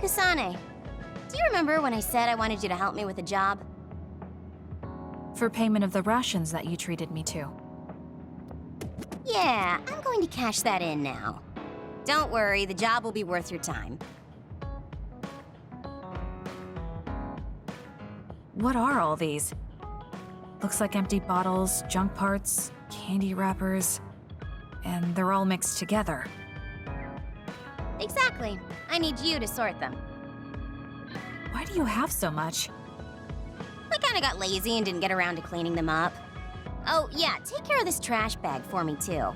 Kasane, do you remember when I said I wanted you to help me with a job? For payment of the rations that you treated me to. Yeah, I'm going to cash that in now. Don't worry, the job will be worth your time. What are all these? Looks like empty bottles, junk parts, candy wrappers, and they're all mixed together. Exactly. I need you to sort them. Why do you have so much? I kinda got lazy and didn't get around to cleaning them up. Oh, yeah, take care of this trash bag for me, too.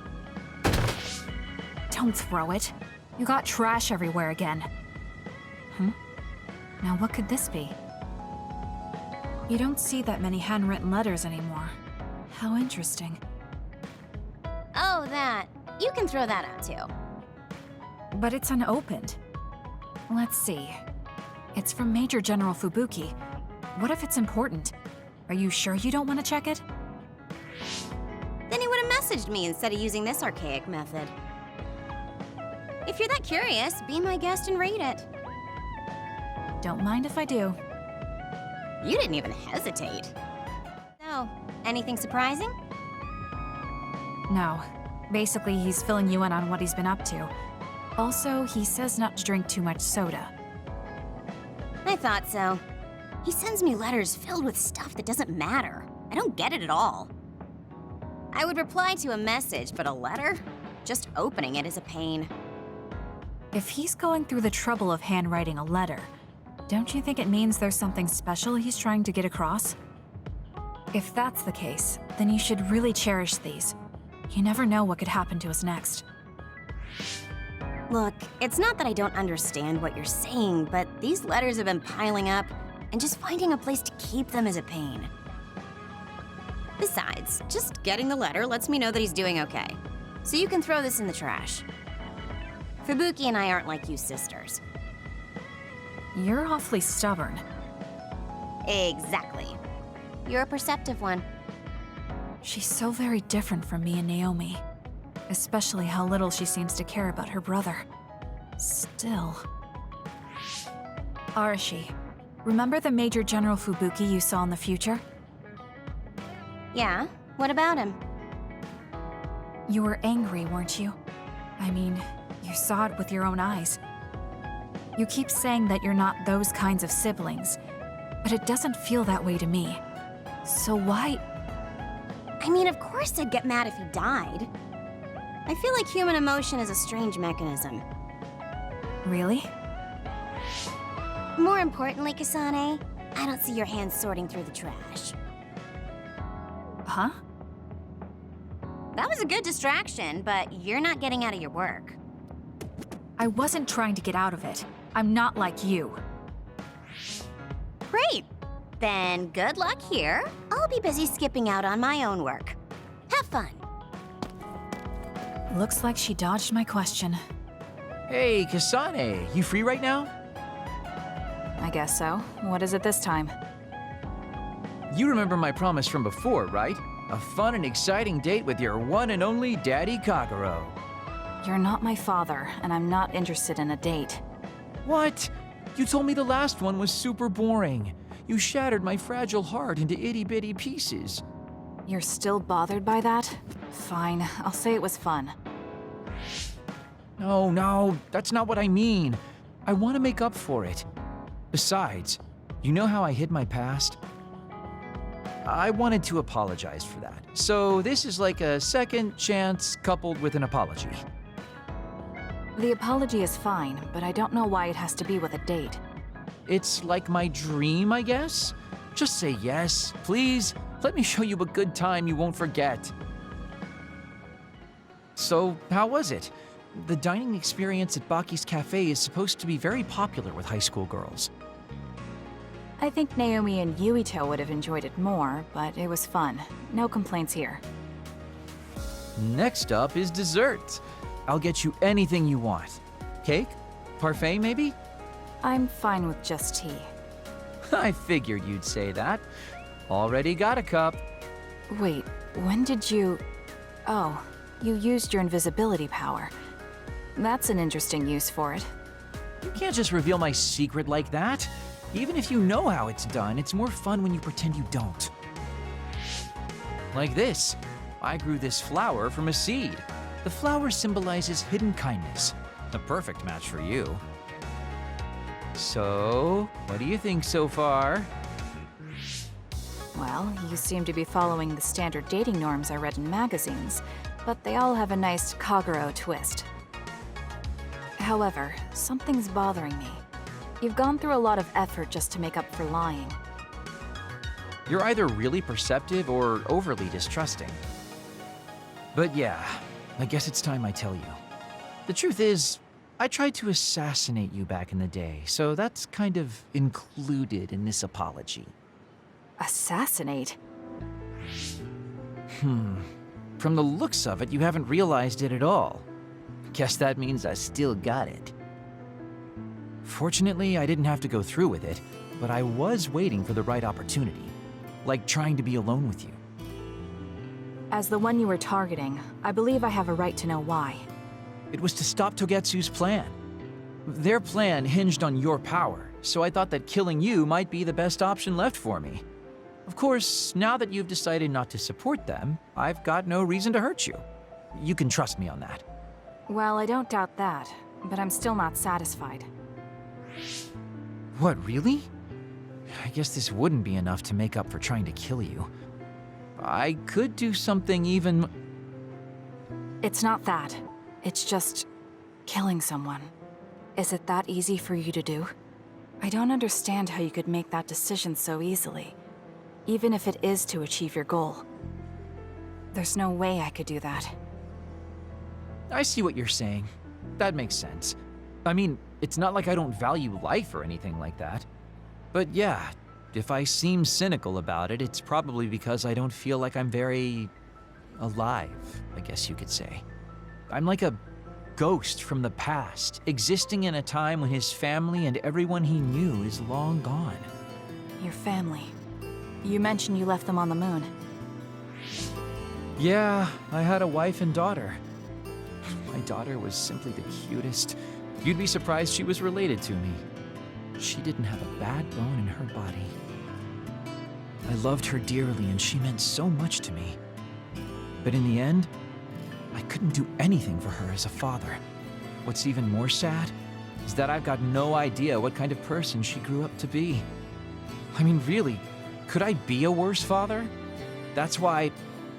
Don't throw it. You got trash everywhere again. Now what could this be? You don't see that many handwritten letters anymore. How interesting. Oh, that. You can throw that out, too. But it's unopened. Let's see. It's from Major General Fubuki. What if it's important? Are you sure you don't want to check it? Then he would have messaged me instead of using this archaic method. If you're that curious, be my guest and read it. Don't mind if I do. You didn't even hesitate. So, anything surprising? No. Basically, he's filling you in on what he's been up to. Also, he says not to drink too much soda. I thought so. He sends me letters filled with stuff that doesn't matter. I don't get it at all. I would reply to a message, but a letter? Just opening it is a pain. If he's going through the trouble of handwriting a letter, don't you think it means there's something special he's trying to get across? If that's the case, then you should really cherish these. You never know what could happen to us next. Look, it's not that I don't understand what you're saying, but these letters have been piling up, and just finding a place to keep them is a pain. Besides, just getting the letter lets me know that he's doing okay. So you can throw this in the trash. Fubuki and I aren't like you sisters. You're awfully stubborn. Exactly. You're a perceptive one. She's so very different from me and Naomi. Especially how little she seems to care about her brother. Still... Arashi, remember the Major General Fubuki you saw in the future? Yeah? What about him? You were angry, weren't you? I mean, you saw it with your own eyes. You keep saying that you're not those kinds of siblings, but it doesn't feel that way to me. So why... I mean, of course I'd get mad if he died. I feel like human emotion is a strange mechanism. Really? More importantly, Kasane, I don't see your hands sorting through the trash. Huh? That was a good distraction, but you're not getting out of your work. I wasn't trying to get out of it. I'm not like you. Great. Then good luck here. I'll be busy skipping out on my own work. Have fun. Looks like she dodged my question. Hey, Kasane, you free right now? I guess so. What is it this time? You remember my promise from before, right? A fun and exciting date with your one and only Daddy Kagero. You're not my father, and I'm not interested in a date. What? You told me the last one was super boring. You shattered my fragile heart into itty-bitty pieces. You're still bothered by that? Fine, I'll say it was fun. No, that's not what I mean. I want to make up for it. Besides, you know how I hid my past? I wanted to apologize for that. So this is like a second chance coupled with an apology. The apology is fine, but I don't know why it has to be with a date. It's like my dream, I guess? Just say yes, please. Let me show you a good time you won't forget. So, how was it? The dining experience at Baki's Cafe is supposed to be very popular with high school girls. I think Naomi and Yuito would have enjoyed it more, but it was fun. No complaints here. Next up is dessert. I'll get you anything you want. Cake? Parfait, maybe? I'm fine with just tea. I figured you'd say that. Already got a cup. Wait, when did you... Oh, you used your invisibility power. That's an interesting use for it. You can't just reveal my secret like that. Even if you know how it's done, it's more fun when you pretend you don't. Like this. I grew this flower from a seed. The flower symbolizes hidden kindness. A perfect match for you. So, what do you think so far? Well, you seem to be following the standard dating norms I read in magazines, but they all have a nice kagero twist. However, something's bothering me. You've gone through a lot of effort just to make up for lying. You're either really perceptive or overly distrusting. But yeah, I guess it's time I tell you. The truth is, I tried to assassinate you back in the day, so that's kind of included in this apology. Assassinate? From the looks of it, you haven't realized it at all. Guess that means I still got it. Fortunately, I didn't have to go through with it, but I was waiting for the right opportunity. Like trying to be alone with you. As the one you were targeting, I believe I have a right to know why. It was to stop Togetsu's plan. Their plan hinged on your power, so I thought that killing you might be the best option left for me. Of course, now that you've decided not to support them, I've got no reason to hurt you. You can trust me on that. Well, I don't doubt that, but I'm still not satisfied. What, really? I guess this wouldn't be enough to make up for trying to kill you. I could do something even... It's not that. It's just killing someone. Is it that easy for you to do? I don't understand how you could make that decision so easily, even if it is to achieve your goal. There's no way I could do that. I see what you're saying. That makes sense. I mean, it's not like I don't value life or anything like that. But yeah, if I seem cynical about it, it's probably because I don't feel like I'm very... alive, I guess you could say. I'm like a ghost from the past, existing in a time when his family and everyone he knew is long gone. Your family. You mentioned you left them on the moon. Yeah, I had a wife and daughter. My daughter was simply the cutest. You'd be surprised she was related to me. She didn't have a bad bone in her body. I loved her dearly and she meant so much to me. But in the end, I couldn't do anything for her as a father. What's even more sad is that I've got no idea what kind of person she grew up to be. I mean, really, could I be a worse father? That's why,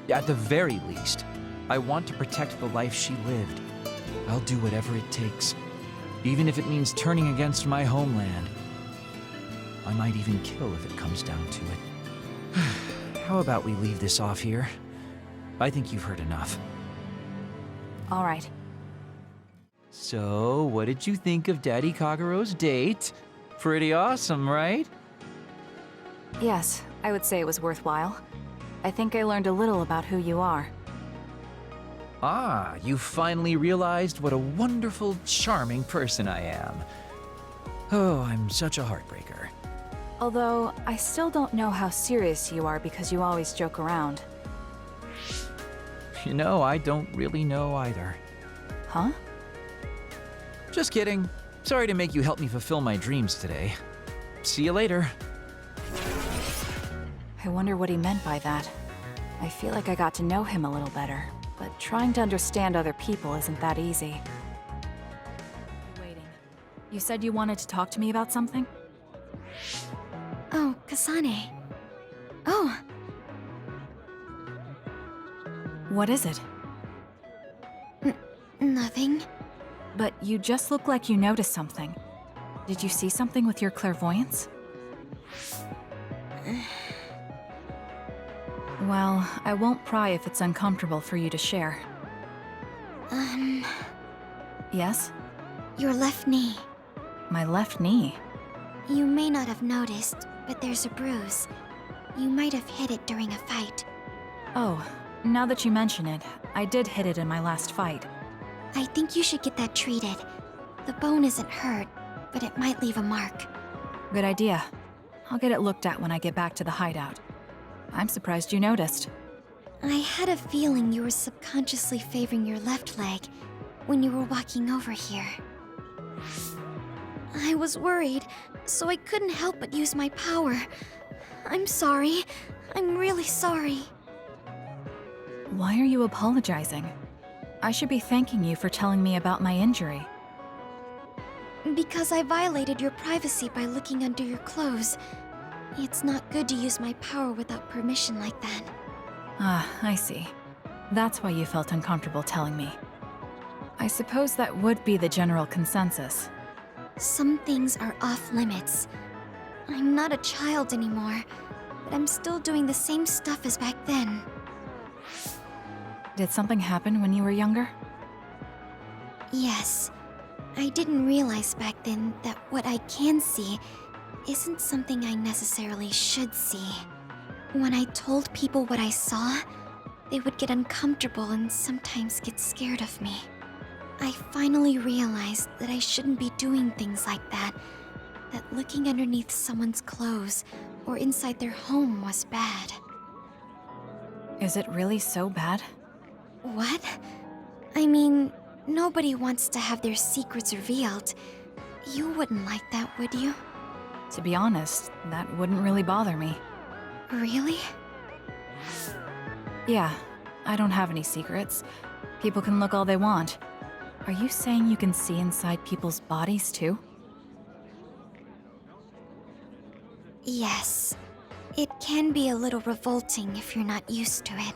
at the very least, I want to protect the life she lived. I'll do whatever it takes, even if it means turning against my homeland. I might even kill if it comes down to it. How about we leave this off here? I think you've heard enough. All right. So, what did you think of Daddy Kagero's date? Pretty awesome, right? Yes, I would say it was worthwhile. I think I learned a little about who you are. Ah, you finally realized what a wonderful, charming person I am. Oh, I'm such a heartbreaker. Although, I still don't know how serious you are because you always joke around. You know, I don't really know either. Huh? Just kidding. Sorry to make you help me fulfill my dreams today. See you later. I wonder what he meant by that. I feel like I got to know him a little better, but trying to understand other people isn't that easy. Waiting. You said you wanted to talk to me about something? Oh, Kasane. Oh, What is it? nothing. But you just look like you noticed something. Did you see something with your clairvoyance? Well, I won't pry if it's uncomfortable for you to share. Yes? Your left knee. My left knee. You may not have noticed, but there's a bruise. You might have hit it during a fight. Oh, now that you mention it, I did hit it in my last fight. I think you should get that treated. The bone isn't hurt, but it might leave a mark. Good idea. I'll get it looked at when I get back to the hideout. I'm surprised you noticed. I had a feeling you were subconsciously favoring your left leg when you were walking over here. I was worried, so I couldn't help but use my power. I'm sorry. I'm really sorry. Why are you apologizing? I should be thanking you for telling me about my injury. Because I violated your privacy by looking under your clothes. It's not good to use my power without permission like that. Ah, I see. That's why you felt uncomfortable telling me. I suppose that would be the general consensus. Some things are off limits. I'm not a child anymore, but I'm still doing the same stuff as back then. Did something happen when you were younger? Yes. I didn't realize back then that what I can see isn't something I necessarily should see. When I told people what I saw, they would get uncomfortable and sometimes get scared of me. I finally realized that I shouldn't be doing things like that, that looking underneath someone's clothes or inside their home was bad. Is it really so bad? What? I mean, nobody wants to have their secrets revealed. You wouldn't like that, would you? To be honest, that wouldn't really bother me. Really? Yeah, I don't have any secrets. People can look all they want. Are you saying you can see inside people's bodies too? Yes. It can be a little revolting if you're not used to it.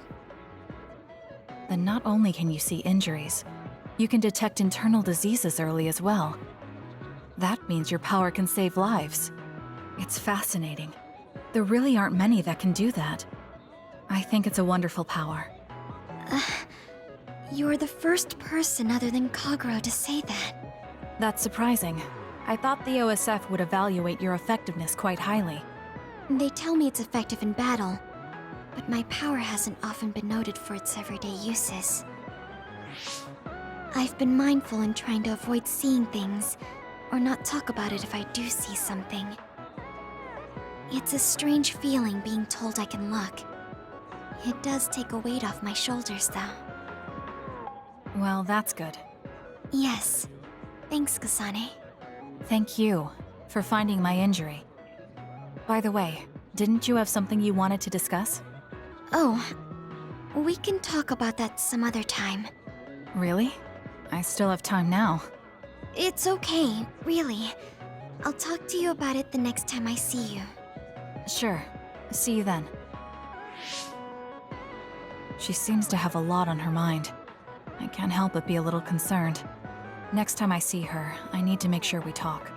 Then not only can you see injuries, you can detect internal diseases early as well. That means your power can save lives. It's fascinating. There really aren't many that can do that. I think it's a wonderful power. You're the first person other than Kagero to say that. That's surprising. I thought the OSF would evaluate your effectiveness quite highly. They tell me it's effective in battle, but my power hasn't often been noted for its everyday uses. I've been mindful in trying to avoid seeing things, or not talk about it if I do see something. It's a strange feeling being told I can look. It does take a weight off my shoulders, though. Well, that's good. Yes. Thanks, Kasane. Thank you for finding my injury. By the way, didn't you have something you wanted to discuss? Oh, we can talk about that some other time. Really? I still have time now. It's okay, really. I'll talk to you about it the next time I see you. Sure. See you then. She seems to have a lot on her mind. I can't help but be a little concerned. Next time I see her, I need to make sure we talk.